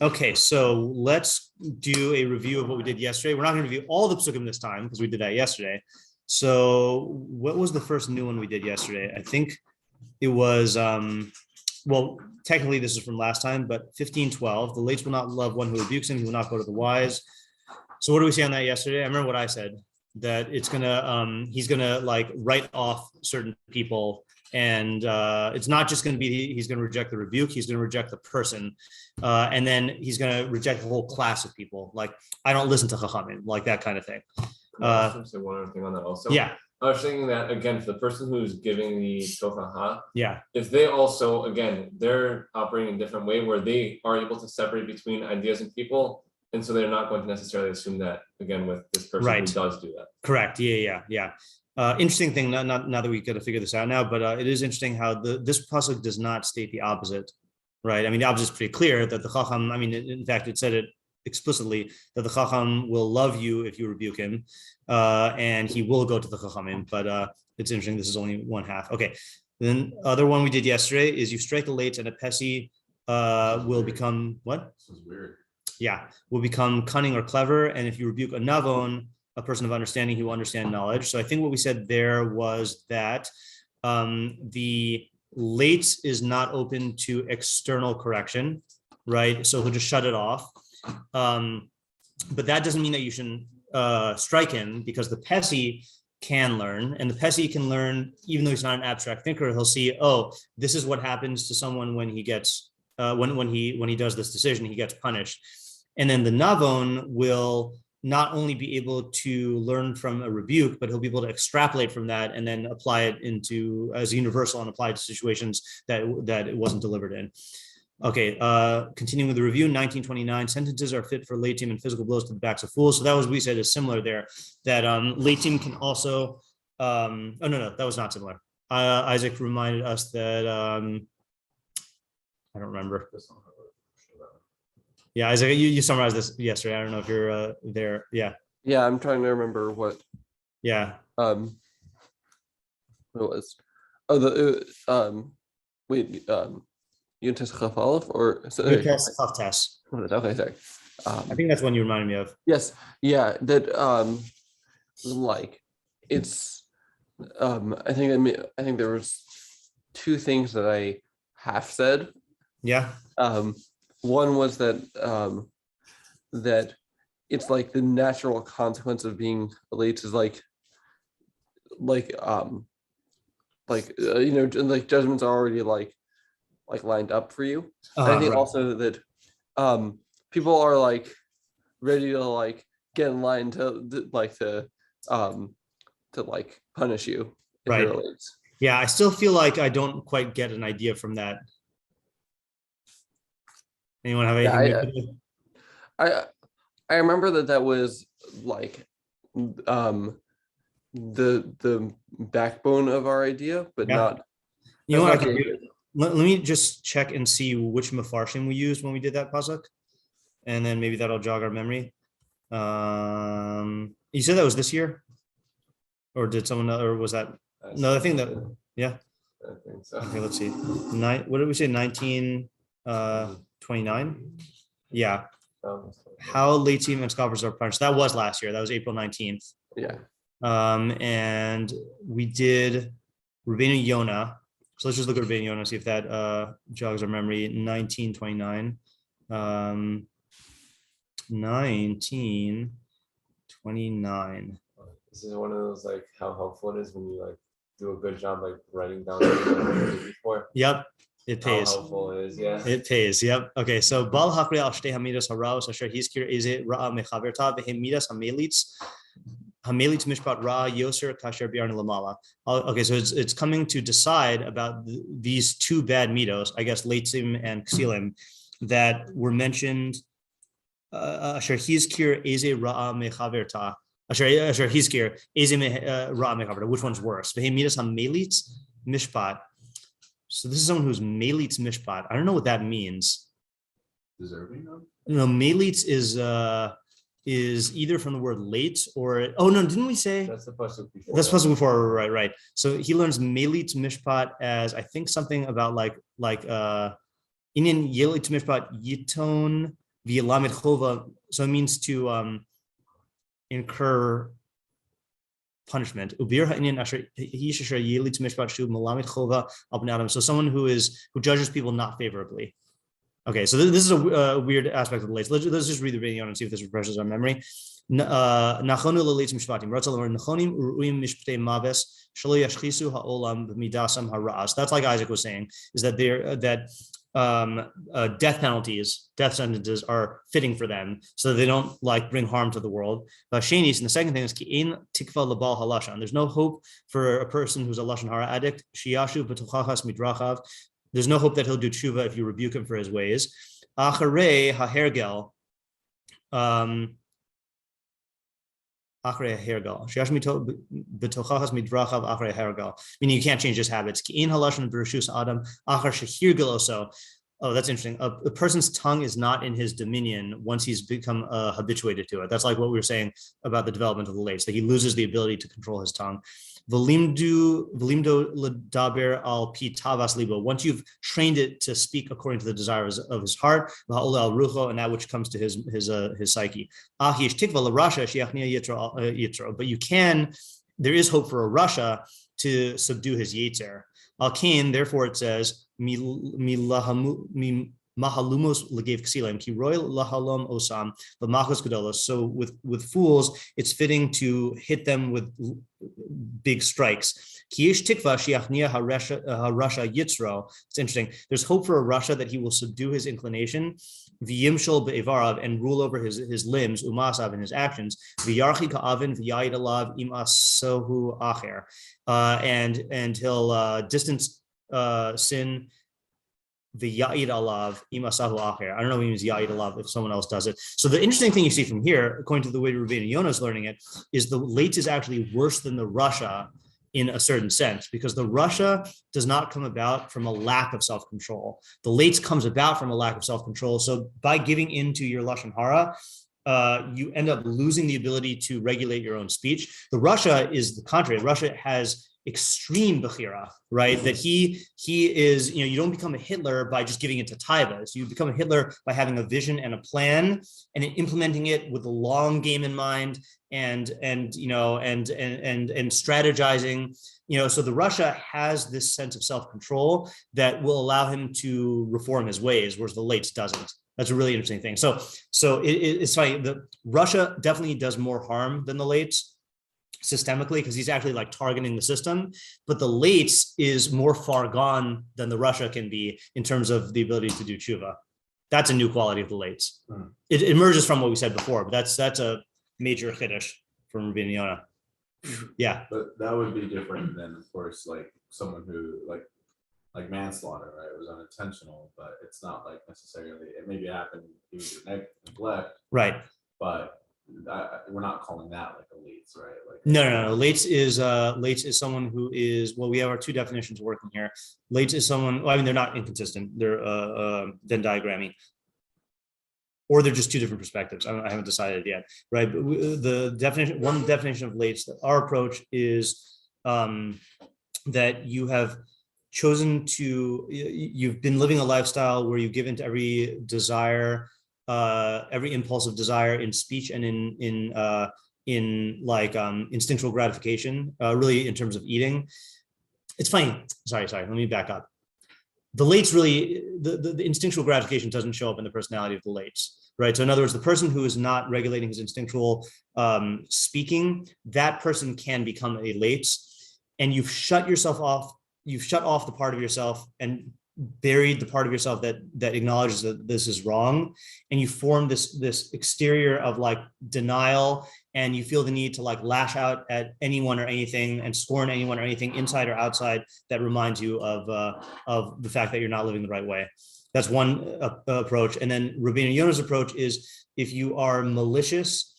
Okay, so let's do a review of what we did yesterday. We're not going to review all the pesukim this time because we did that yesterday. So what was the first new one we did yesterday? I think it was, well, technically this is from last time, but 15:12. The leitz will not love one who rebukes him. He will not go to the wise. So what do we say on that yesterday? I remember what I said, that it's gonna, he's gonna like write off certain people. And it's not just going to be he's going to reject the rebuke, he's going to reject the person. And then he's going to reject the whole class of people. Like, I don't listen to Chachamim, like that kind of thing. Say one other thing on that also. Yeah. I was thinking that, again, for the person who's giving the tofaha, yeah, if they also, again, they're operating in a different way where they are able to separate between ideas and people. And so they're not going to necessarily assume that, again, with this person who does do that. Correct. Yeah. Interesting thing, not that we got to figure this out now, but it is interesting how this pasuk does not state the opposite, right? I mean, the opposite is pretty clear that the chacham, I mean, in fact, it said it explicitly that the chacham will love you if you rebuke him, and he will go to the chachamim, but it's interesting, this is only one half. Okay, then other one we did yesterday is you strike the leitz and a pesi will become, what? This is weird. Yeah, will become cunning or clever, and if you rebuke a navon, a person of understanding, he will understand knowledge. So I think what we said there was that the leitz is not open to external correction, right? So he'll just shut it off. But that doesn't mean that you shouldn't strike him, because the pesi can learn, and the pesi can learn, even though he's not an abstract thinker, he'll see, oh, this is what happens to someone when he gets, when he does this decision, he gets punished. And then the navon will not only be able to learn from a rebuke, but he'll be able to extrapolate from that and then apply it into as universal and apply it to situations that it wasn't delivered in. Okay, continuing with the review, 1929, sentences are fit for leitzim and physical blows to the backs of fools. So that was, we said, is similar there, that leitzim can also, no, that was not similar. Isaac reminded us that, I don't remember. Yeah, Isaac, you summarized this yesterday. I don't know if you're there. Yeah. Yeah, I'm trying to remember what. Yeah. What it was. Oh, wait. Yuntas Chafalif or Chaftas. Okay, sorry. I think that's one you reminded me of. Yes. Yeah. That like it's. I think there was two things that I half said. Yeah. One was that that it's like the natural consequence of being late is like judgments are already like lined up for you. I think also that people are like ready to like get in line to punish you if right. you're late. Yeah, I still feel like I don't quite get an idea from that. Anyone have anything? I remember that was like the backbone of our idea, but not. You know what I can do? Let me just check and see which mafarshim we used when we did that pasuk, and then maybe that'll jog our memory. You said that was this year, or did someone, or was that? No, I think that. Yeah. I think so. Okay, let's see. What did we say? 1929. Yeah. How leitzim and scoffers are punished. That was last year. That was April 19th. Yeah. And we did Rabbeinu Yonah. So let's just look at Rabbeinu Yonah, see if that jogs our memory. 1929. 1929. This is one of those like how helpful it is when you like do a good job like writing down before. Yep. It pays. How helpful it is, yeah. It pays. Yep. Okay. So bal hakri al shtei hamidas haraos asher hizkir ize ra'a mechaverta v'hem midas hamelitz mishpat ra'a yoser kasher bi'arn lamala. Okay. So it's coming to decide about these two bad midos, I guess, leitzim and ksilim, that were mentioned. Asher hizkir ize ra'a mechaverta. Asher hizkir ize ra'a mechaverta. Which one's worse? V'hem midas hamelitz mishpat. So this is someone who's melitz mishpat. I don't know what that means. Deserving of? No, melitz is either from the word late or didn't we say that's the pasuk before? That's pasuk before, right. So he learns melitz mishpat as I think something about like Inin yelit mishpat yiton v'yelamed chova. So it means to incur punishment. So someone who judges people not favorably. Okay, so this is a weird aspect of the leitz. Let's just read the Rabbeinu Yonah and see if this refreshes our memory. That's like Isaac was saying, is that death penalties, death sentences are fitting for them, so they don't like bring harm to the world. And the second thing is there's no hope for a person who's a lashon hara addict. There's no hope that he'll do tshuva if you rebuke him for his ways. Acharei hahergel. Meaning you can't change his habits. Oh, that's interesting. A person's tongue is not in his dominion once he's become habituated to it. That's like what we were saying about the development of the leitz, that he loses the ability to control his tongue. Once you've trained it to speak according to the desires of his heart, and that which comes to his psyche. But there is hope for a Russia to subdue his yetzer. Therefore it says, Mahalumos legev ksilim ki royal lahalom osam b'machos gedolos. So with fools, it's fitting to hit them with big strikes. Kiyesh tikva shiachnia harasha yitzro. It's interesting. There's hope for a Russia that he will subdue his inclination, v'yimshol be'evarav, and rule over his limbs, umasav, and his actions, v'yarchi ka'avin v'yayid alav imasohu acher, and he'll distance sin. The ya'id alav imasahu acher. I don't know what it means ya'id alav if someone else does it. So the interesting thing you see from here, according to the way Rabbeinu Yonah is learning it, is the leitz is actually worse than the Russia in a certain sense, because the Russia does not come about from a lack of self-control. The leitz comes about from a lack of self-control. So by giving into your lashon hara, you end up losing the ability to regulate your own speech. The Russia is the contrary. Russia has extreme bechira, right? That he is, you don't become a Hitler by just giving it to taivas. You become a Hitler by having a vision and a plan and implementing it with the long game in mind and strategizing. So the Russia has this sense of self-control that will allow him to reform his ways, whereas the leitz doesn't. That's a really interesting thing. So it's funny. The Russia definitely does more harm than the leitz systemically, because he's actually like targeting the system, but the leitz is more far gone than the Russia can be in terms of the ability to do tshuva. That's a new quality of the leitz. It emerges from what we said before, but that's a major chiddush from Rabbeinu Yonah. Yeah, but that would be different than, of course, like someone who like manslaughter, right? It was unintentional, but it's not like necessarily, it maybe happened due to neglect, right? But we're not calling that like a leitz, right? Like No. Leitz is someone who is, well, we have our two definitions working here. Leitz is someone, well, I mean, they're not inconsistent. They're Venn diagramming, or they're just two different perspectives. I haven't decided yet, right? But one definition of leitz, our approach is that you have chosen to, you've been living a lifestyle where you give into every desire, every impulsive desire in speech and in instinctual gratification, really in terms of eating. It's funny. Sorry. Let me back up. The leitz really, the instinctual gratification doesn't show up in the personality of the leitz, right? So in other words, the person who is not regulating his instinctual speaking, that person can become a leitz, and you've shut off the part of yourself and buried the part of yourself that acknowledges that this is wrong, and you form this exterior of like denial, and you feel the need to like lash out at anyone or anything and scorn anyone or anything inside or outside that reminds you of the fact that you're not living the right way. That's one approach. And then Rabbeinu Yonah's approach is, if you are malicious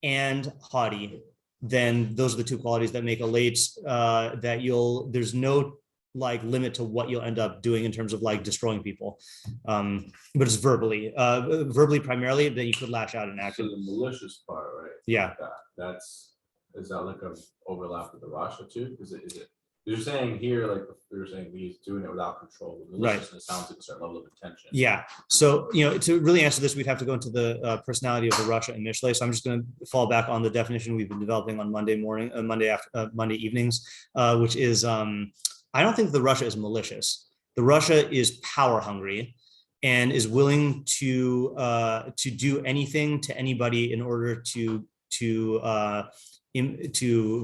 and haughty, then those are the two qualities that make a leitz, that there's no like limit to what you'll end up doing in terms of like destroying people, but it's verbally primarily, that you could lash out in action. So the malicious part, right? Yeah, Is that like a overlap with the Rasha too? Is it You're saying here, like we were saying, he's doing it without control. Maliciousness sounds like a certain level of intention. Yeah. So, to really answer this, we'd have to go into the personality of the Rasha and Mishlei. So I'm just going to fall back on the definition we've been developing on Monday evenings, which is, I don't think the Rasha is malicious. The Rasha is power hungry and is willing to do anything to anybody in order to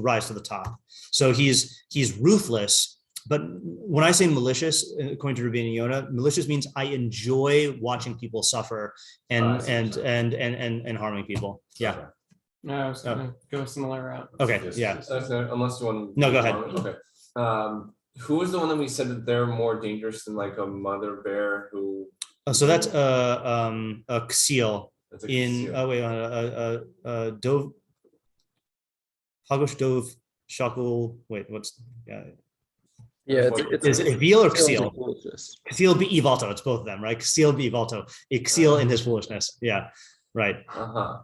rise to the top. So he's ruthless. But when I say malicious, according to Rabbeinu Yonah, malicious means I enjoy watching people suffer and harming people. Yeah. Okay. No, I was gonna go a similar route. Okay. Yes, Yeah. yes. Unless you want. No, go ahead. Okay. Who was the one that we said that they're more dangerous than like a mother bear who? So that's a ksil That's a in seal. Dove Hagosh Dove Shakul. Wait, what's it's is it veal or ksil? foolishness. Ksil be'ivalto. It's both of them, right? Ksil be'ivalto. Ksil in his foolishness. Yeah. Right.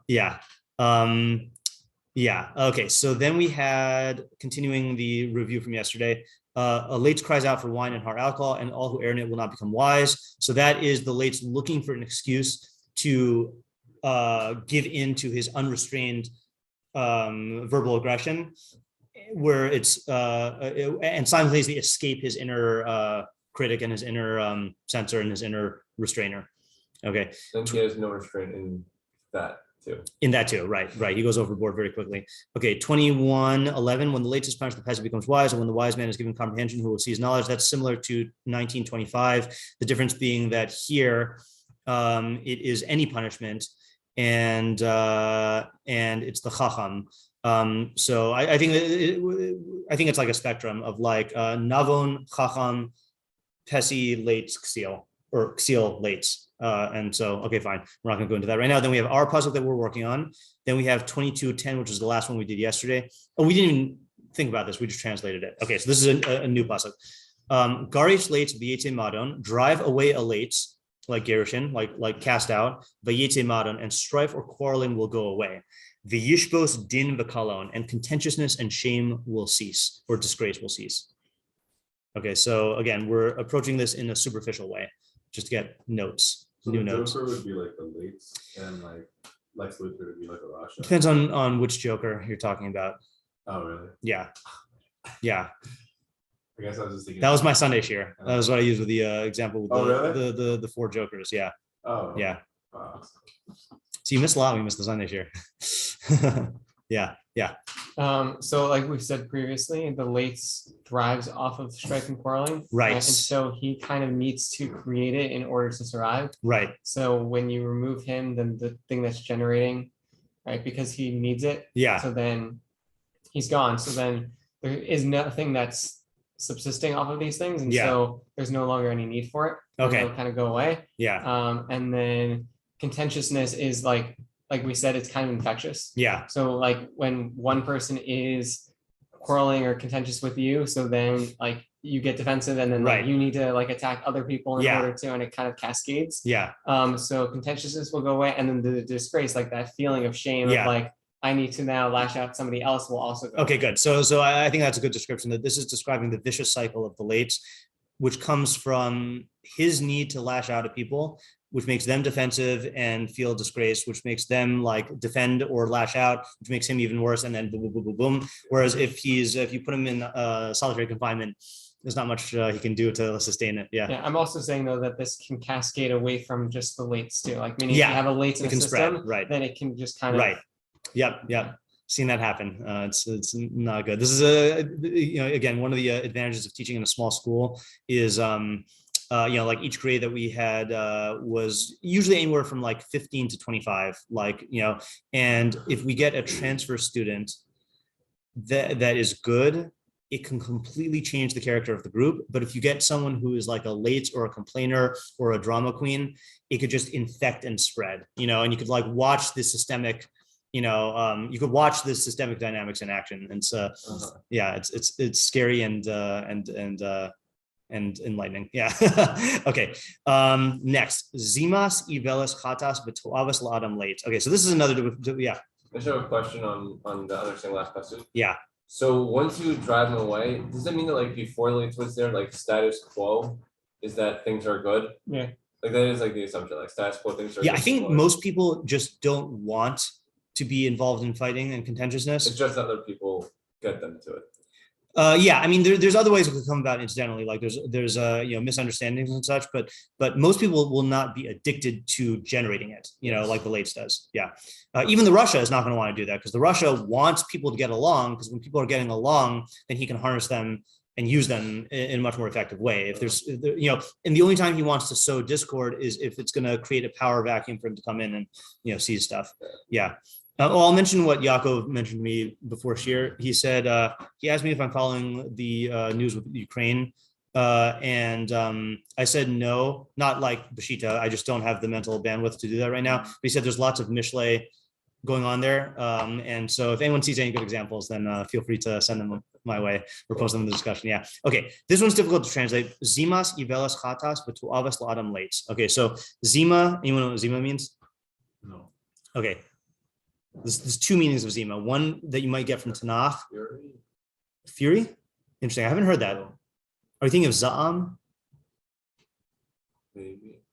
Yeah. Yeah. Okay. So then we had, continuing the review from yesterday, a leitz cries out for wine and hard alcohol, and all who err in it will not become wise. So that is the leitz looking for an excuse to give in to his unrestrained verbal aggression, where it's and simultaneously escape his inner critic and his inner censor and his inner restrainer. Okay. Then he has no restraint in that too. In that too, right. He goes overboard very quickly. Okay, 21:11. When the leitz is punished, the peasant becomes wise, and when the wise man is given comprehension, who will seize knowledge. That's similar to 19:25. The difference being that here it is any punishment, and it's the chacham. So I think it's like a spectrum of like navon, chacham, pesi, leitz, ksil, or ksil, leitz. And so, okay, fine. We're not going to go into that right now. Then we have our puzzle that we're working on. Then we have 22:10, which is the last one we did yesterday. Oh, we didn't even think about this. We just translated it. Okay, so this is a new puzzle. Garich leitz v'yetze madon, drive away a leitz, like gerushin, like cast out, v'yetze madon, and strife or quarreling will go away. The yishbos din v'kalon, and contentiousness and shame will cease, or disgrace will cease. Okay, so again, we're approaching this in a superficial way, just to get notes. So New the notes. Joker would be like the Leitz, and like Lex Luthor would be like a Rasha. Depends on which Joker you're talking about. Oh, really? Yeah. I guess I was just thinking. That was my Sunday shiur. That was what I used with the example with really? the four Jokers. Yeah. Oh. Yeah. Wow. So you missed a lot when you missed the Sunday shiur. Yeah. So like we said previously, the leitz thrives off of strife and quarreling. Right. And so he kind of needs to create it in order to survive. Right. So when you remove him, then the thing that's generating, right, because he needs it. Yeah. So then he's gone. So then there is nothing that's subsisting off of these things. And so there's no longer any need for it. Okay. It'll kind of go away. Yeah. And then contentiousness is like we said, it's kind of infectious. Yeah. So like when one person is quarreling or contentious with you, so then like you get defensive and then like, you need to like attack other people in order to, and it kind of cascades. Yeah. So contentiousness will go away, and then the disgrace, like that feeling of shame of like, I need to now lash out at somebody else, will also go Okay, away. good. So I think that's a good description, that this is describing the vicious cycle of the leitz, which comes from his need to lash out at people, which makes them defensive and feel disgraced, which makes them like defend or lash out, which makes him even worse. And then boom, boom, boom, boom, boom. Whereas if you put him in solitary confinement, there's not much he can do to sustain it. Yeah. I'm also saying though that this can cascade away from just the leitz too. Like meaning if you have a leitz in it the can system, spread, right? then it can just kind of Yep. Seen that happen. It's not good. This is again, one of the advantages of teaching in a small school is like each grade that we had was usually anywhere from like 15 to 25, and if we get a transfer student that is good, it can completely change the character of the group. But if you get someone who is like a leitz or a complainer or a drama queen, it could just infect and spread, and you could like watch the systemic, you could watch the systemic dynamics in action. And so, it's scary and enlightening. Yeah. Okay. Next, zimas ivelis chatas v'toavas la'adam leitz. Okay, so this is another. I should have a question on the understanding last question. Yeah. So once you drive them away, does that mean that like before the leitz was there, like status quo is that things are good? Yeah. Like that is like the assumption, like status quo things are Yeah, good. I think most people just don't want to be involved in fighting and contentiousness. It's just other people get them to it. Yeah, I mean, there's other ways it could come about incidentally, like there's misunderstandings and such, but most people will not be addicted to generating it, like the leitz does. Yeah, even the Russia is not going to want to do that because the Russia wants people to get along, because when people are getting along, then he can harness them and use them in a much more effective way. If there's, and the only time he wants to sow discord is if it's going to create a power vacuum for him to come in and seize stuff. Yeah. I'll mention what Yaakov mentioned to me before shiur. He said, he asked me if I'm following the news with Ukraine. And I said, no, not like Bashita. I just don't have the mental bandwidth to do that right now. But he said there's lots of Mishlei going on there. And so if anyone sees any good examples, then feel free to send them my way or post them in the discussion. Yeah. Okay. This one's difficult to translate. Zimas ivelas chatas v'tu'avas la'adam leitz. Okay. So zima, anyone know what zima means? No. Okay. There's two meanings of zima. One that you might get from Tanakh. Fury? Interesting. I haven't heard that. Are you thinking of za'am? Maybe.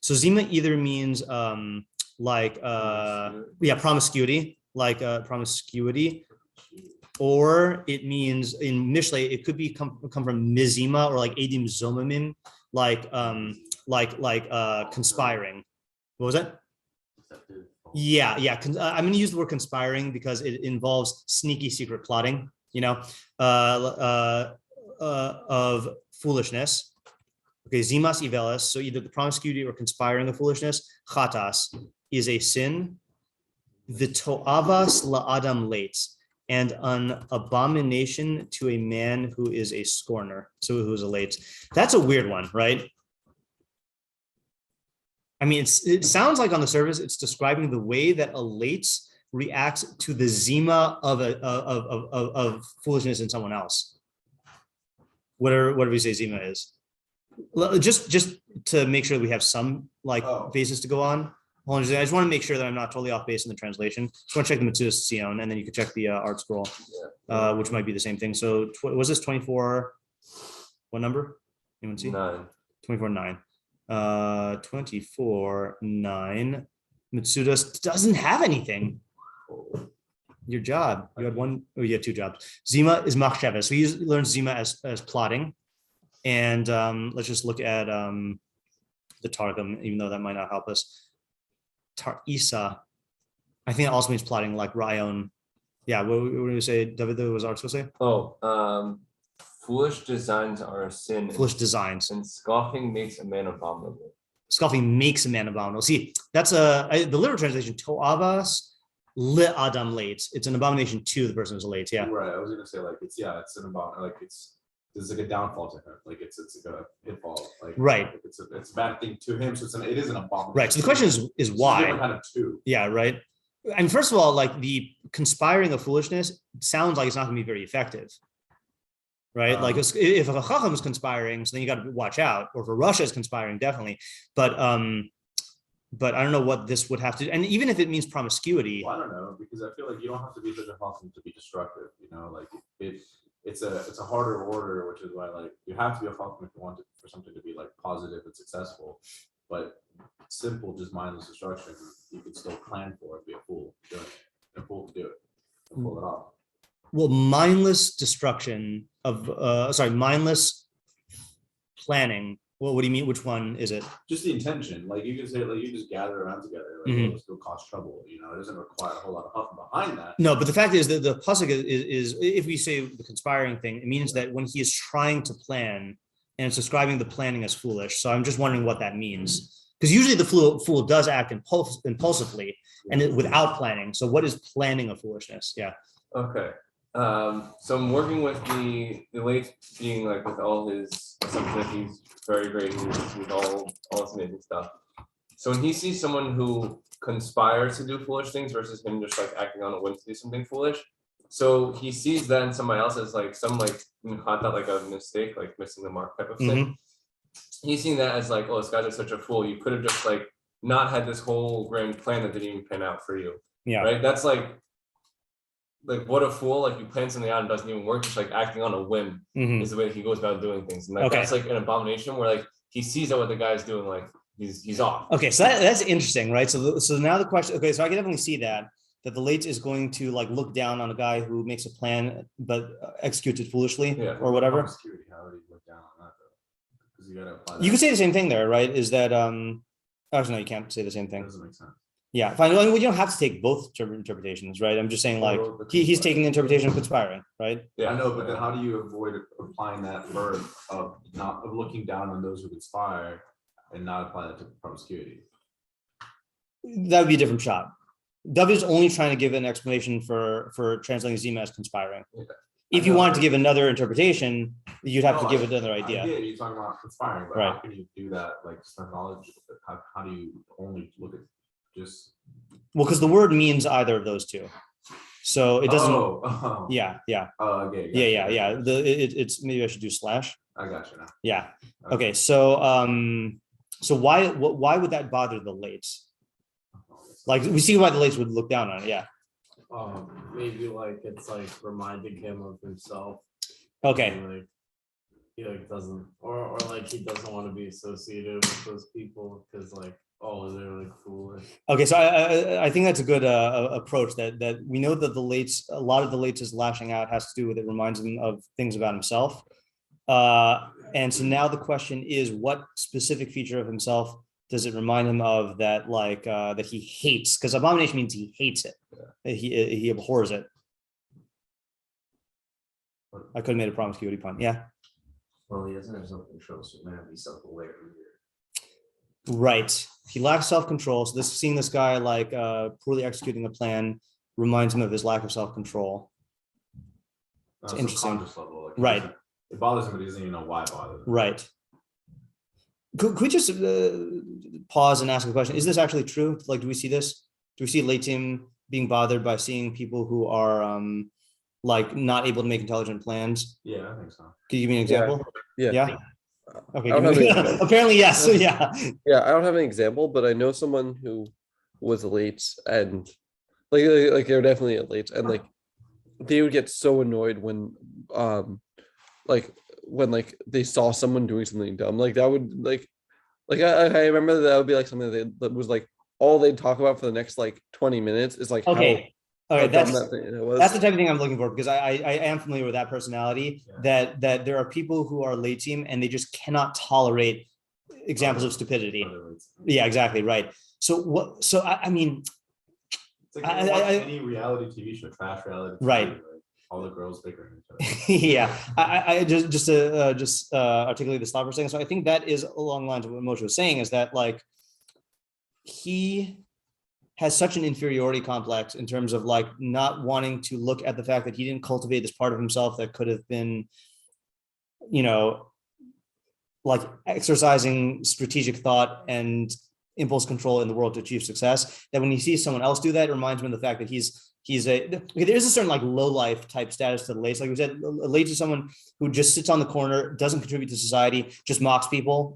So zima either means promiscuity, or it means in Mishlei it could be come from mizima or like edim zomamim, conspiring. What was that? Yeah. I'm going to use the word conspiring because it involves sneaky secret plotting, of foolishness. Okay, zimas ivelas. So either the promiscuity or conspiring of foolishness. Chatas is a sin. The to'avas la'adam leitz, and an abomination to a man who is a scorner. So who's a leitz. That's a weird one, right? I mean, it sounds like on the surface, it's describing the way that a leitz reacts to the zima of foolishness in someone else. What do we say zima is? Just to make sure that we have some basis to go on. Hold on, I just want to make sure that I'm not totally off base in the translation. Just want to check the Metzudas Tzion, and then you can check the art scroll, which might be the same thing. So was this 24? What number? Anyone see? 9. 24:9. 24:9. Metzudas doesn't have anything. Your job. You had one. Oh, you had two jobs. Zima is Machshavah. So he learns Zima as plotting. And let's just look at the Targum, even though that might not help us. Tar-isa, I think it also means plotting, like Rayon. Yeah, what do you say, David? What was art supposed to say? Foolish designs are a sin. Foolish designs. And scoffing makes a man abominable. Scoffing makes a man abominable. See, that's the literal translation. To'avas le'adam leitz. It's an abomination to the person who's a leitz. Yeah. Right. I was gonna say it's an abomination. There's like a downfall to him. Like it's like a pitfall. Like right. It's a bad thing to him. So it is an abomination. Right. So the question is why? Kind of two. Yeah. Right. And first of all, like the conspiring of foolishness sounds like it's not going to be very effective. Right. Like if a chacham is conspiring, so then you got to watch out. Or if a Russia is conspiring, definitely. But I don't know what this would have to. And even if it means promiscuity. Well, I don't know, because I feel like you don't have to be such a chacham to be destructive. It's a harder order, which is why you have to be a chacham if you want for something to be positive and successful. But simple, just mindless destruction, you can still plan for it, be a fool doing it, and a fool to do it, and pull it off. Well, mindless destruction of mindless planning. Well, what do you mean? Which one is it? Just the intention. You can say you just gather around together. Let's go cause trouble. It doesn't require a whole lot of huffing behind that. No, but the fact is that the pasuk is if we say the conspiring thing, it means that when he is trying to plan and it's describing the planning as foolish. So I'm just wondering what that means. Because usually the fool does act impulsively and without planning. So what is planning of foolishness? Yeah. Okay. So I'm working with the leitz being with all his assumption that he's very great, he's all this amazing stuff. So when he sees someone who conspires to do foolish things versus him just acting on a whim to do something foolish, so he sees that in somebody else as some a mistake, missing the mark type of thing. He's seeing that as this guy's such a fool. You could have just not had this whole grand plan that didn't even pan out for you. Yeah. Right. That's like what a fool, like you plan something out and it doesn't even work, just like acting on a whim is the way he goes about doing things. And like that's like an abomination where like he sees that what the guy's doing, like he's off. Okay, so that's interesting, right? So now the question, okay, so I can definitely see that the leitz is going to like look down on a guy who makes a plan but executes it foolishly or whatever. How would he look down on that though? Because you gotta apply that. You could say the same thing there, right? Is that actually no, you can't say the same thing. That doesn't make sense. Yeah, fine. Well, you don't have to take both interpretations, right? I'm just saying, like, he's taking the interpretation of conspiring, right? Yeah, I know, but then how do you avoid applying that verb of looking down on those who conspire and not apply that to promiscuity? That would be a different shot. W is only trying to give an explanation for translating zima as conspiring. Yeah. If you wanted to give another interpretation, you'd have to give another idea. Yeah, you're talking about conspiring, but right. How can you do that? Like, knowledge. How do you only look at just? Well, because the word means either of those two, so it doesn't. Yeah. Oh, okay. Yeah. It's maybe I should do slash. I got you now. Yeah. Okay. So why would that bother the leitz? Like we see why the leitz would look down on it. Yeah. Maybe like it's like reminding him of himself. Okay. Like he like doesn't or like he doesn't want to be associated with those people because like they're like foolish. Okay, so I think that's a good approach. That we know that a lot of the leitz lashing out has to do with it reminds him of things about himself. And so now the question is, what specific feature of himself does it remind him of that that he hates? Because abomination means he hates it. Yeah. He abhors it. I could have made a promiscuity pun. Yeah. Well, he doesn't have self-control, so he might not be self-aware either. Right. He lacks self-control. So seeing this guy like poorly executing a plan reminds him of his lack of self-control. It's interesting. Level, like right. It bothers him, but he doesn't even know why it bothers him. Right. Could we just pause and ask a question? Is this actually true? Like, do we see this? Do we see Leitzim being bothered by seeing people who are like not able to make intelligent plans? Yeah, I think so. Could you give me an example? Yeah. Okay. Apparently, yes. Yeah. Yeah, I don't have an example, but I know someone who was a leitz and like they're definitely a leitz, and like they would get so annoyed when they saw someone doing something dumb. Like that would like I remember that would be like something that was like all they'd talk about for the next like 20 minutes is like okay. All right, that's the type of thing I'm looking for, because I am familiar with that personality. Yeah. That there are people who are Leitzim and they just cannot tolerate examples of stupidity. Yeah, exactly right. So what? So I mean, it's like any reality TV show, trash reality TV, right? All the girls bickering each other. Yeah, I just to articulate this thought for a second. So I think that is along the lines of what Moshe was saying, is that like he has such an inferiority complex in terms of like not wanting to look at the fact that he didn't cultivate this part of himself that could have been, like exercising strategic thought and impulse control in the world to achieve success, that when he sees someone else do that, it reminds him of the fact that there's a certain like low life type status to the leitz. Like we said, leitz is someone who just sits on the corner, doesn't contribute to society, just mocks people,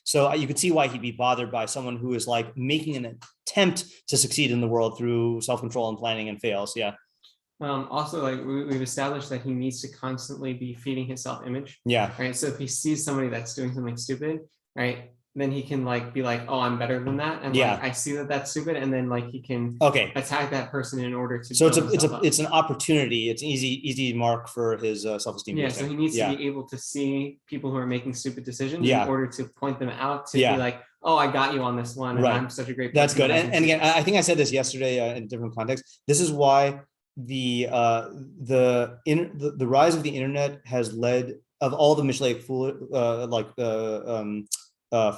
So you could see why he'd be bothered by someone who is like making an attempt to succeed in the world through self-control and planning and fails. Yeah. Also, like we've established that he needs to constantly be feeding his self-image. Yeah. Right. So if he sees somebody that's doing something stupid, right, then he can like be like, oh, I'm better than that, and like I see that that's stupid, and then like he can attack that person in order to. So it's an opportunity. It's an easy mark for his self-esteem. Yeah. So he needs to be able to see people who are making stupid decisions in order to point them out to be like, oh, I got you on this one, and I'm such a great person. That's good. And again, I think I said this yesterday in a different context. This is why the rise of the internet has led, of all the Mishlei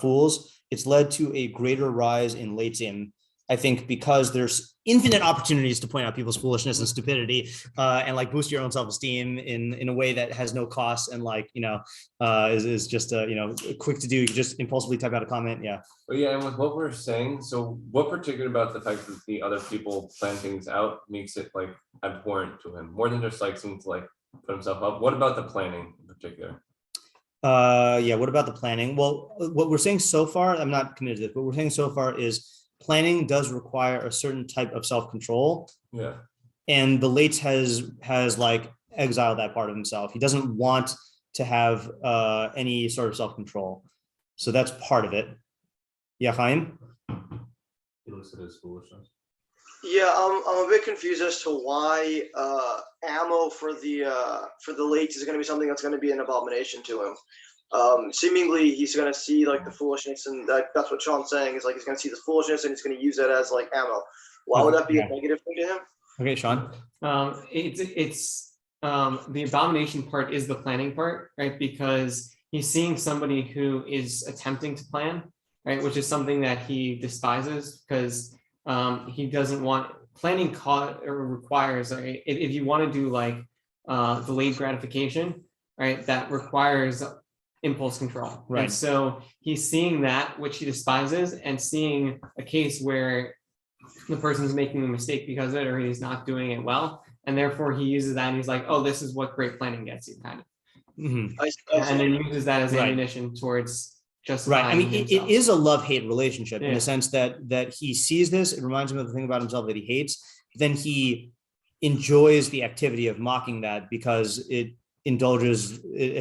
fools, it's led to a greater rise in Leitzim, I think, because there's infinite opportunities to point out people's foolishness and stupidity, and like boost your own self-esteem in a way that has no cost, and like is just quick to do. You can just impulsively type out a comment. Yeah. But yeah, and with what we're saying, so what particular about the fact that the other people plan things out makes it like abhorrent to him more than just like something to like put himself up? What about the planning in particular? What about the planning? Well, what we're saying so far, I'm not committed to this, but what we're saying so far is planning does require a certain type of self-control. Yeah. and the leitz has like exiled that part of himself. He doesn't want to have any sort of self-control. So that's part of it. Yeah, Chaim? He looks at his foolishness. Yeah, I'm a bit confused as to why ammo for the leitz is going to be something that's going to be an abomination to him. Seemingly, he's going to see like the foolishness, and that's what Sean's saying is like he's going to see the foolishness and he's going to use that as like ammo. Why would that be a negative thing to him? Okay, Sean. It's the abomination part is the planning part, right? Because he's seeing somebody who is attempting to plan, right? Which is something that he despises because he doesn't want planning requires, right? If you want to do like delayed gratification, right? That requires impulse control. Right. And so he's seeing that, which he despises, and seeing a case where the person's making a mistake because of it, or he's not doing it well. And therefore he uses that and he's like, oh, this is what great planning gets you, kind of. Mm-hmm. And then uses that as ammunition towards justifying right. I mean, it is a love-hate relationship in Yeah. the sense that he sees this, it reminds him of the thing about himself that he hates, then he enjoys the activity of mocking that because it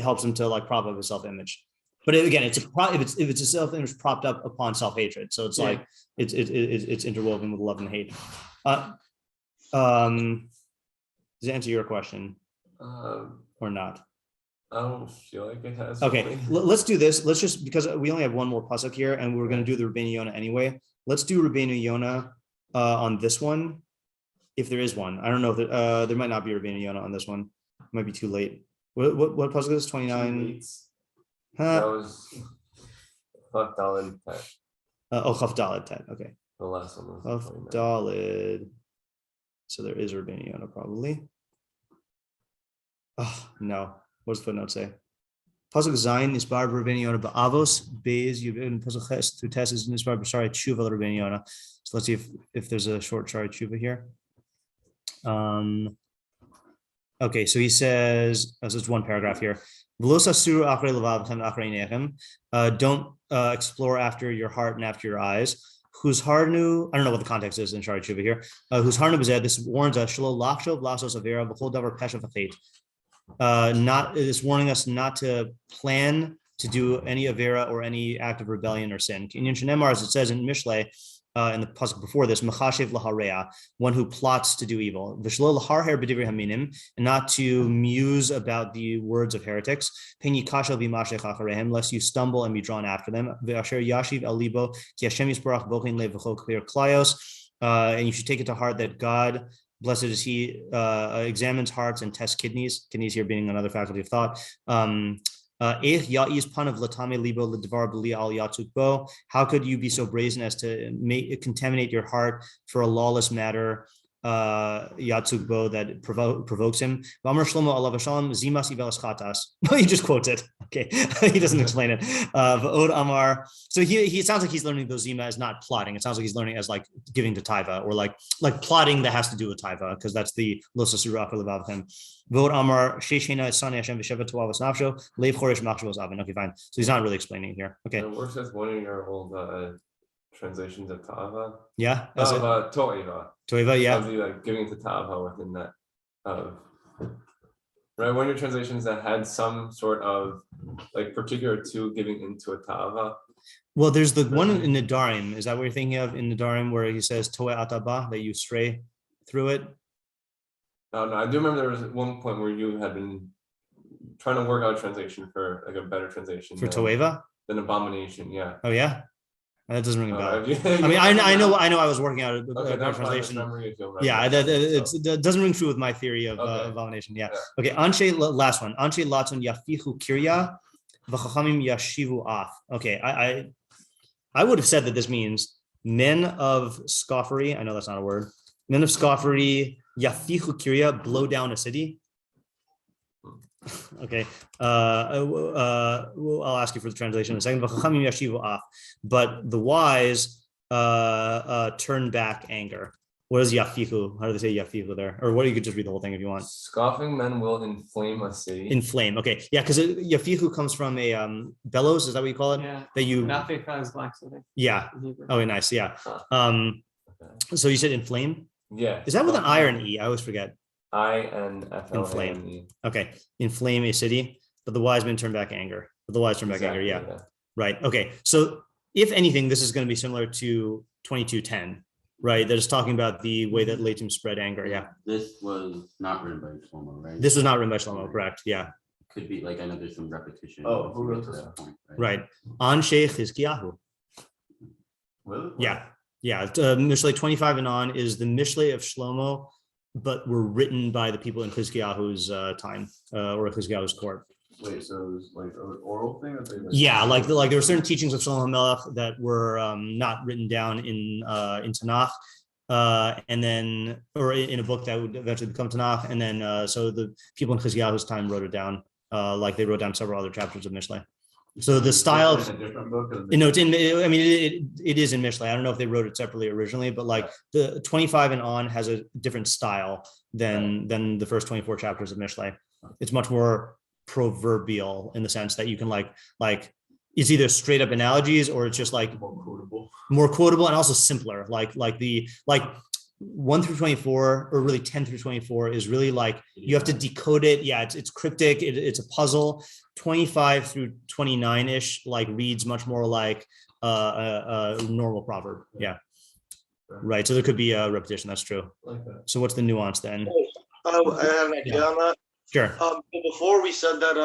helps him to like prop up his self-image. But again, if it's a self-image propped up upon self-hatred, so it's like it's interwoven with love and hate. Does it answer your question or not? I don't feel like it has. Okay, let's do this. Let's just, because we only have one more pasuk here, and we're going to do the Rabbeinu Yonah anyway. Let's do Rabbeinu Yonah on this one, if there is one. I don't know if there might not be Rabbeinu Yonah on this one. It might be too late. What pasuk is this? 29. That was Chaf Daled Tet. Chaf Daled Tet. Okay. The last one was Chaf 29. Daled. So there is Rabbeinu Yonah probably. Oh no. What does the footnote say? Pasuk Zayin Nisbar Rabbeinu Yonah Ba'avos Beis Yubin Pasuk Ches through Tes is Nisbar B'Shari Tshuva Rabbeinu Yonah. So let's see if there's a short Shari Tshuva here. Okay, so he says, so it's one paragraph here. Don't explore after your heart and after your eyes. Whose harnu, I don't know what the context is in Shari Tshuva here. Whose harnu bezed, this warns us, shelo lachshov lasos avera b'chol davar pesha v'chet. It's warning us not to plan to do any avera or any act of rebellion or sin. In Shenemar, as it says in Mishlei, in the pasuk before this, Machshavah Lab, one who plots to do evil, and not to muse about the words of heretics, lest you stumble and be drawn after them. And you should take it to heart that God, blessed is he, examines hearts and tests kidneys here being another faculty of thought. How could you be so brazen as to contaminate your heart for a lawless matter, yatzugbo, that provokes him? He just quotes it. Okay, he doesn't explain it. So he sounds like he's learning those zima as not plotting. It sounds like he's learning as like giving to taiva, or like plotting that has to do with taiva, because that's the losasura levav him. Okay, fine. So he's not really explaining here. Okay. It works as one of your old translations of ta'ava. Yeah. To'eva. To'eva, yeah. Like giving to ta'ava within that. Right, one of your translations that had some sort of like particular to giving into a ta'ava. Well, there's the one in Nedarim. Is that what you're thinking of in Nedarim, where he says To'e ataba, that you stray through it? No, I do remember there was one point where you had been trying to work out a translation for like a better translation for To'eva? Than abomination, yeah. Oh yeah, that doesn't ring a bell. I mean, I know. I was working out a better translation. Yeah, it doesn't ring true with my theory of abomination. Yeah. Okay. Anshe, last one. Anshe latzon yafichu kirya, v'chachamim yashivu af. Okay, I would have said that this means men of scoffery. I know that's not a word. Men of scoffery. Yafichu Kirya, blow down a city. Okay, I'll ask you for the translation in a second. But the wise turn back anger. What is yafichu? How do they say yafichu there? Or what, you could just read the whole thing if you want. Scoffing men will inflame a city. Inflame. Okay, yeah, because yafichu comes from a bellows. Is that what you call it? Yeah. That you. Nafika is blacksmithing. Yeah. Okay, nice. Yeah. So you said inflame. Yeah. Is that with an I or an E? I always forget. INFLAME. Okay. Inflame a city, but the wise men turn back anger. But the wise turn back anger. Yeah. Right. Okay. So if anything, this is going to be similar to 22:10, right? That is talking about the way that Leitzim spread anger. Yeah. This was not written by Shlomo, right? This was not written by Shlomo, correct? Yeah. Could be like, I know there's some repetition. Oh, who to wrote get to this? that point, Right. On Sheikh Hizkiyahu. Yeah. Yeah. Mishlei 25 and on is the Mishlei of Shlomo, but were written by the people in Hizkiyahu's time or Hizkiyahu's court. Wait, so it was like an oral thing? Or they Yeah, like there were certain teachings of Shlomo HaMelech that were not written down in Tanakh, and then or in a book that would eventually become Tanakh, and then so the people in Hizkiyahu's time wrote it down, like they wrote down several other chapters of Mishlei. So the style of, in a different book? it's in, I mean, it is in Mishlei. I don't know if they wrote it separately originally, but like the 25 and on has a different style than the first 24 chapters of Mishlei. It's much more proverbial in the sense that you can like it's either straight up analogies or it's just like more quotable and also simpler. Like 1 through 24 or really 10 through 24 is really like you have to decode it. Yeah, it's cryptic. It's a puzzle. 25 through 29-ish like reads much more like a normal proverb. Yeah. Right. So there could be a repetition. That's true. Like that. So what's the nuance then? I have an idea on that. Sure. But before we said that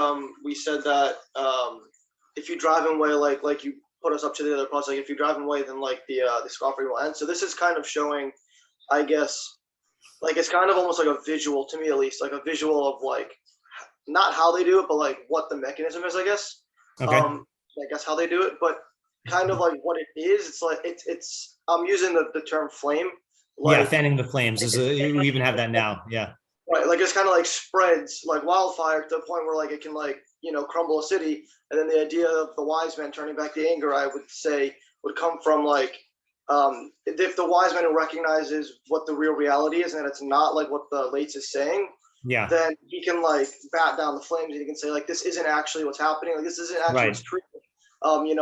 if you drive away, like you put us up to the other parts, like if you drive away, then like the scoffing will end. So this is kind of showing, I guess, like it's kind of almost like a visual to me, at least, like a visual of like not how they do it, but like what the mechanism is, I guess. Okay. I guess how they do it, but kind of like what it is. It's like it's I'm using the term flame. Like, yeah, fanning the flames is we even have that now. Yeah. Right, like it's kind of like spreads like wildfire to the point where like it can like crumble a city, and then the idea of the wise man turning back the anger, I would say, would come from like if the wise man who recognizes what the real reality is and that it's not like what the Leitz is saying, Yeah. then he can like bat down the flames and he can say like this isn't actually what's happening, like this isn't actually Right. what's true.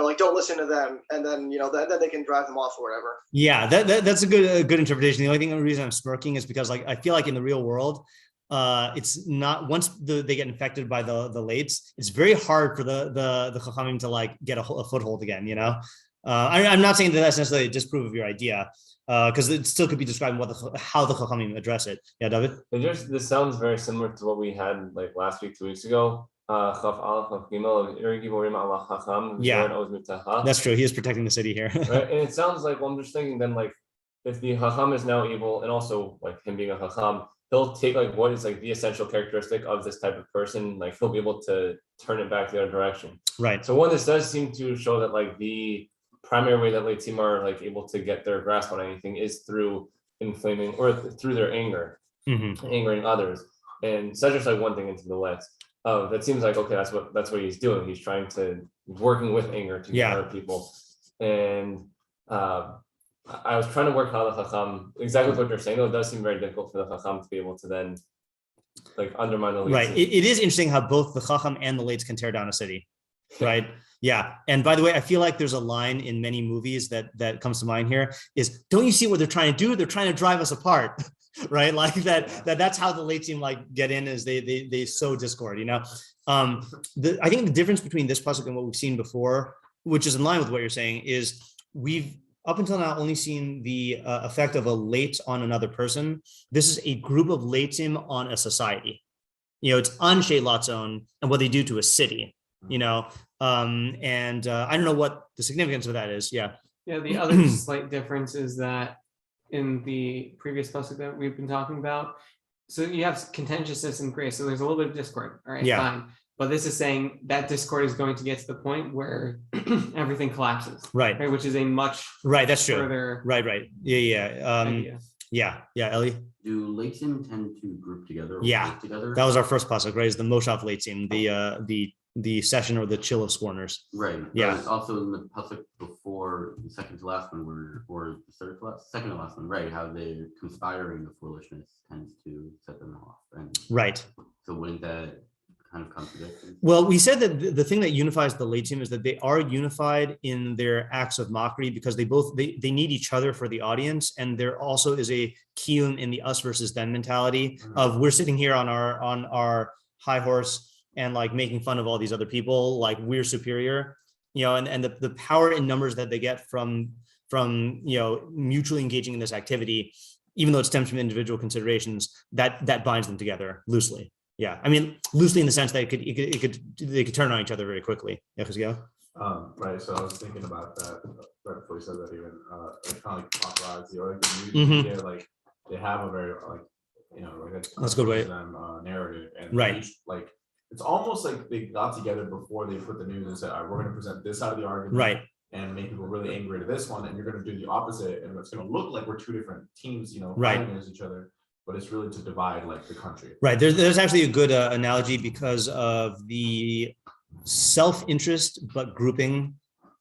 Like don't listen to them, and then then they can drive them off or whatever. Yeah, that's a good interpretation. The only reason I'm smirking is because like I feel like in the real world, it's not once they get infected by the Leitz, it's very hard for the Chachamim to like get a foothold again. I'm not saying that that's necessarily a disproof of your idea, because it still could be describing how the Chachamim address it. Yeah, David. This sounds very similar to what we had like last week, 2 weeks ago. Yeah, that's true. He is protecting the city here. Right? And it sounds like, well, I'm just thinking then like if the Chacham is now able, and also like him being a Chacham, he'll take like what is like the essential characteristic of this type of person, like he'll be able to turn it back the other direction. Right. So this does seem to show that like the primary way that Leitzim are like able to get their grasp on anything is through inflaming or through their anger, angering others. And so that's just like one thing into the Let's. That seems like, okay, that's what he's doing. He's trying to working with anger to get other people. And I was trying to work how the Chacham, exactly what you're saying, though, it does seem very difficult for the Chacham to be able to then like undermine the Leitz. Right. It is interesting how both the Chacham and the Leitz can tear down a city. Right. Yeah. And by the way, I feel like there's a line in many movies that comes to mind here is, don't you see what they're trying to do? They're trying to drive us apart. Right, like that's how the Leitzim like get in, is they sow discord. I think the difference between this pasuk and what we've seen before, which is in line with what you're saying, is we've up until now only seen the effect of a Leitz on another person. This is a group of Leitzim on a society. It's Anshe Latzon and what they do to a city. And I don't know what the significance of that is. Yeah. Yeah. The other slight difference is that in the previous pasuk that we've been talking about, so you have contentiousness and grace, so there's a little bit of discord, all right, fine, but this is saying that discord is going to get to the point where everything collapses, right, which is a much that's true further right Ellie, do Leitzim tend to group together together? That was our first pasuk, right? Is the Moshav Leitzim, the session or the chill of scorners, right? Yeah. But also in the pasuk before the second to last one, or the third to last, second to last one, right? How they're conspiring the foolishness tends to set them off, and right. So wouldn't that kind of contradicting? Well, we said that the thing that unifies the Leitzim is that they are unified in their acts of mockery because they need each other for the audience, and there also is a kiyum in the us versus them mentality of we're sitting here on our high horse and like making fun of all these other people, like we're superior, and the power in numbers that they get from mutually engaging in this activity, even though it stems from individual considerations, that binds them together loosely. Yeah, I mean loosely in the sense that they could turn on each other very quickly. Yeah, right. So I was thinking about that right before you said that. Even like kind of like paparazzi or like the media, like they have a very that's a good way. Narrative, and right. Like it's almost like they got together before they put the news and said, all right, we're going to present this side of the argument, right, and make people really angry to this one, and you're going to do the opposite, and it's going to look like we're two different teams, right, fighting against each other, but it's really to divide like the country. Right. There's actually a good analogy because of the self-interest but grouping.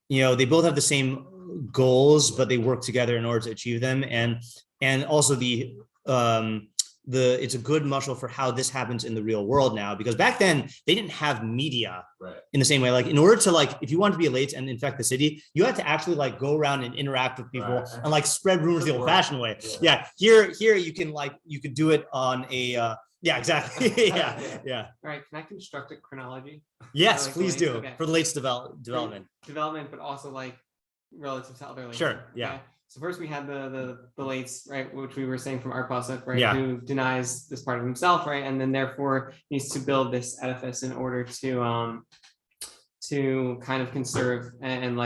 They both have the same goals, but they work together in order to achieve them, and also it's a good muscle for how this happens in the real world now, because back then they didn't have media in the same way. Like in order to if you want to be a leitz and infect the city, you had to actually go around and interact with people and spread rumors the old-fashioned way. Yeah. Here you could do it on a yeah, exactly. yeah. All right. Can I construct a chronology? Yes, please do. Okay. For the leitz development, but also relative to other leitz. Sure. Yeah. Okay? So first we had the leitz, right, which we were saying from our pasuk, right, yeah, who denies this part of himself, right, and then therefore needs to build this edifice in order to kind of conserve and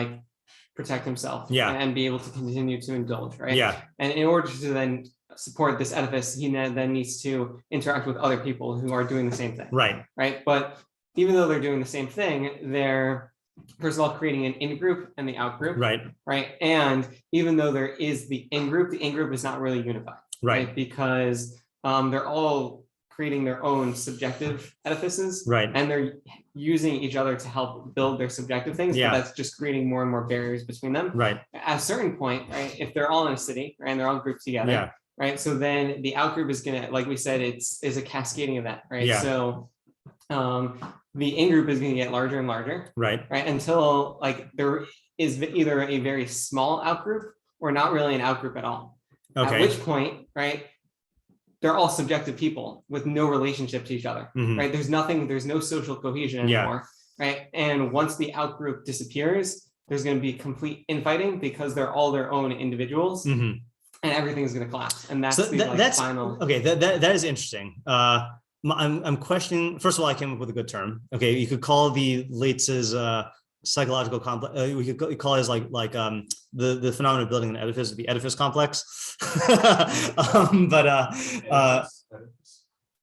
protect himself, and be able to continue to indulge, right, and in order to then support this edifice, he then needs to interact with other people who are doing the same thing, right, but even though they're doing the same thing, they're first of all creating an in-group and the out-group, right, and even though there is the in-group is not really unified, right, because they're all creating their own subjective edifices, and they're using each other to help build their subjective things, but that's just creating more and more barriers between them, at a certain point, right, if they're all in a city, right, and they're all grouped together, right, so then the out-group is gonna, like we said, is a cascading event, right, so the in-group is going to get larger and larger, right, until there is either a very small out-group or not really an out-group at all. At which point, right, they're all subjective people with no relationship to each other, right? There's no social cohesion anymore, right? And once the out-group disappears, there's going to be complete infighting because they're all their own individuals, and everything's going to collapse. And that's that's final. Okay, that is interesting. I'm questioning. First of all, I came up with a good term. Okay, you could call the leitz's psychological complex. We could call it as the phenomenon of building an edifice, the edifice complex.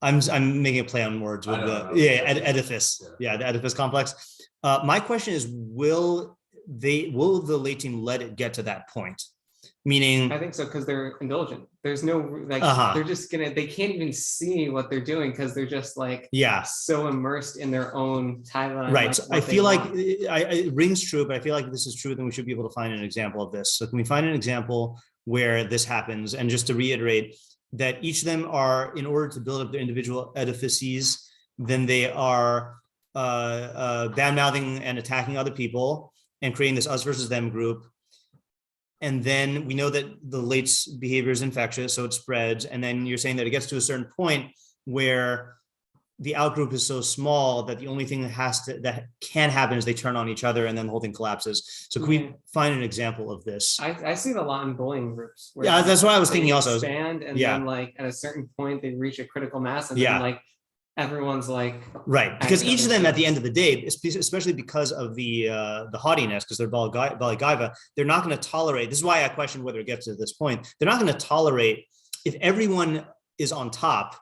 I'm making a play on words with edifice. Yeah, the edifice complex. My question is, will the Leitzim let it get to that point? Meaning, I think so, because they're indulgent. There's no they're just they can't even see what they're doing because they're just so immersed in their own timeline. Right. So I feel like it rings true, but I feel like if this is true, then we should be able to find an example of this. So can we find an example where this happens? And just to reiterate that each of them are, in order to build up their individual edifices, then they are bad-mouthing and attacking other people and creating this us versus them group. And then we know that the leitz behavior is infectious, so it spreads. And then you're saying that it gets to a certain point where the outgroup is so small that the only thing that can happen is they turn on each other, and then the whole thing collapses. So can we find an example of this? I see it a lot in bullying groups. Where That's what I was thinking also. Expand, and then at a certain point they reach a critical mass, and then everyone's right, because each of them at the end of the day, especially because of the haughtiness, because they're Baligaiva, they're not going to tolerate. This is why I questioned whether it gets to this point. They're not going to tolerate if everyone is on top,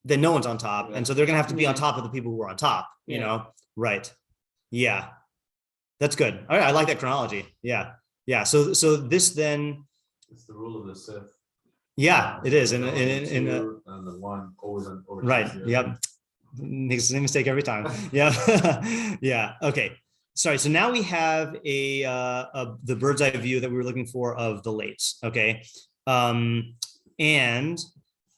then no one's on top, and so they're going to have to be on top of the people who are on top. You know, right? Yeah, that's good. All right, I like that chronology. Yeah. So this then. It's the rule of the Sith. Yeah, it is. And the one always right. Yep. Makes the same mistake every time. Yeah. Yeah. Okay. Sorry. So now we have the bird's eye view that we were looking for of the leitz. Okay. And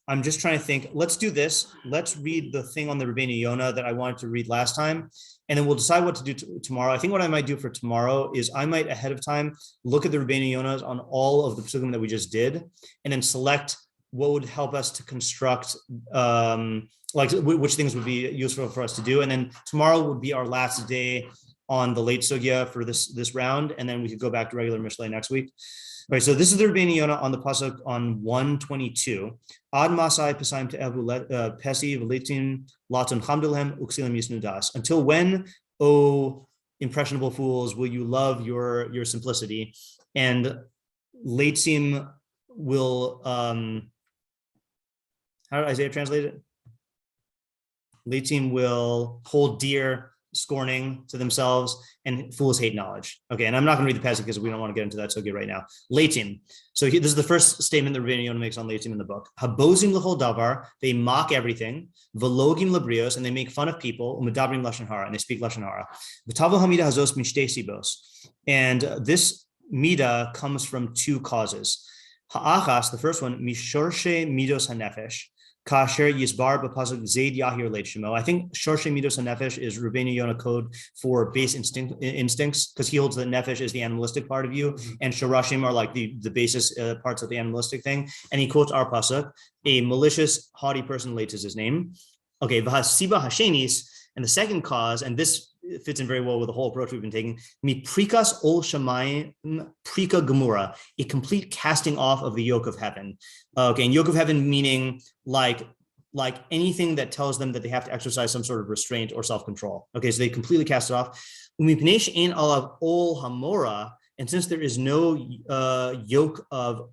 I'm just trying to think. Let's do this. Let's read the thing on the Rabbeinu Yonah that I wanted to read last time, and then we'll decide what to do tomorrow. I think what I might do for tomorrow is I might ahead of time look at the Rabbeinu Yonahs on all of the pesukim that we just did, and then select what would help us to construct, which things would be useful for us to do. And then tomorrow would be our last day on the late sugya for this round, and then we could go back to regular Mishlei next week. All right, so this is the Rabbeinu Yonah on the pasuk on 122. Ad masai pesaim te'evu pesi v'leitzim laton chamdulhem uksilim yisnudas. Until when, O impressionable fools, will you love your simplicity? And Leitzim will, how did Isaiah translate it? Leitzim will hold dear scorning to themselves, and fools hate knowledge. Okay, and I'm not going to read the passage because we don't want to get into that sugya right now. Leitzim. So this is the first statement that Rabbeinu Yonah makes on Leitzim in the book. Habozim l'chol davar. They mock everything. Velogim labrios, and they make fun of people. Umedabrim lashon hara, and they speak lashon hara. V'tavo hamida hazos min shtei sibos. And this mida comes from two causes. Ha'achas, the first one, mishorshe midos hanefesh. Kasher Yisbar b'pasuk Zayd Yahir Leit Shemo. I think Shorshe Midos HaNefesh is Rabbeinu Yonah code for base instincts, because he holds that Nefesh is the animalistic part of you, and Shorashim are like the basis parts of the animalistic thing. And he quotes our pasuk, a malicious, haughty person, Leitz is his name. Okay, V'hasiba Hashenis, and the second cause, and this fits in very well with the whole approach we've been taking, Mi prikas ol shamayim prika gemura, a complete casting off of the yoke of heaven. Okay, and yoke of heaven meaning like anything that tells them that they have to exercise some sort of restraint or self-control. Okay, so they completely cast it off. Umipnei she'ein alav ol hamora, and since there is no yoke of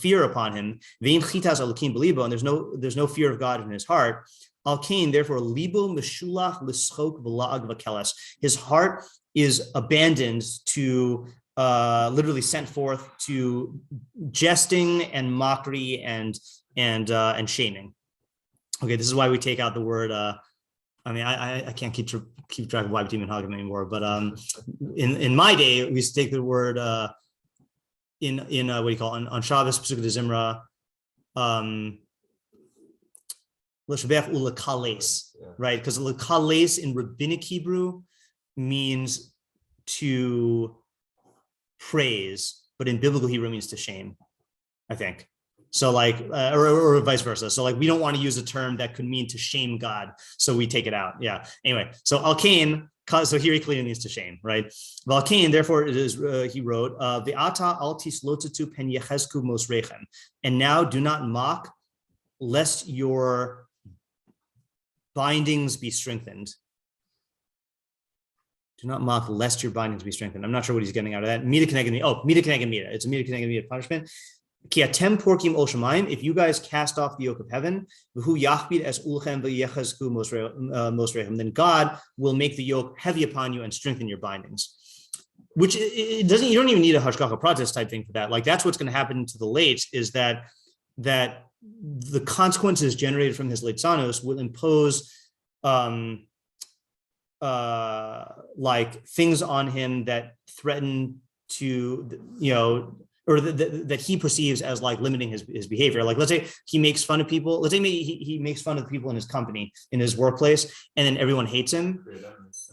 fear upon him, vein chitas alakim belibo, and there's no fear of God in his heart. Al Kain, therefore, libo meshulach l'schok v'la'ag v'keles. His heart is abandoned to, literally sent forth to jesting and mockery and shaming. Okay, this is why we take out the word. I can't keep track of why we team and hagim anymore. But in my day, we used to take the word in what do you call it, on Shabbos Pesukah de Zimra. Right? Because lekales in rabbinic Hebrew means to praise, but in biblical Hebrew means to shame, I think. So or vice versa. So we don't want to use a term that could mean to shame God, so we take it out. Yeah. Anyway, so Al Kain, so here he clearly means to shame, right? Al Kain, therefore, it is he wrote, "Ve'ata al tislotatu pen yechesku mosrechem," and now do not mock, lest your bindings be strengthened. Do not mock lest your bindings be strengthened. I'm not sure what he's getting out of that. Mida keneged mida. Oh, mida keneged mida. It's a mida keneged mida punishment. Ki atem porkim ol shamayim. If you guys cast off the yoke of heaven, v'hu yachbid es ulchem v'yechazku mosrechem, then God will make the yoke heavy upon you and strengthen your bindings. Which it doesn't. You don't even need a hashgacha pratis type thing for that. That's what's going to happen to the leitz, is that the consequences generated from his leitzanus will impose things on him that threaten to, or that he perceives as limiting his behavior. Let's say he makes fun of people. Let's say he makes fun of the people in his company, in his workplace, and then everyone hates him.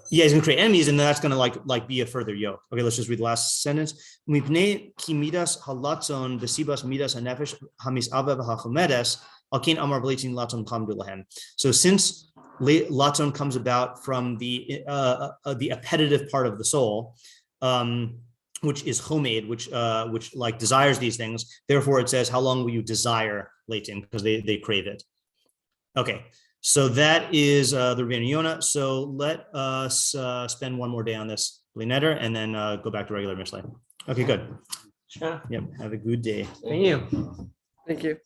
Yeah, he's gonna create enemies, and that's gonna be a further yoke. Okay, let's just read the last sentence. Mipnei ki midas halatzon besibas midas hanefesh hamisava v'hachomedes alkein amar b'leitzim latzon chamdu lahem. So since latzon comes about from the appetitive part of the soul, which is chomed, which desires these things. Therefore, it says, how long will you desire leitzim? Because they crave it. Okay. So that is the Rabbeinu Yonah. So let us spend one more day on this Neder, and then go back to regular Mishlei. Okay, good. Sure. Yep. Have a good day. Thank you. Thank you.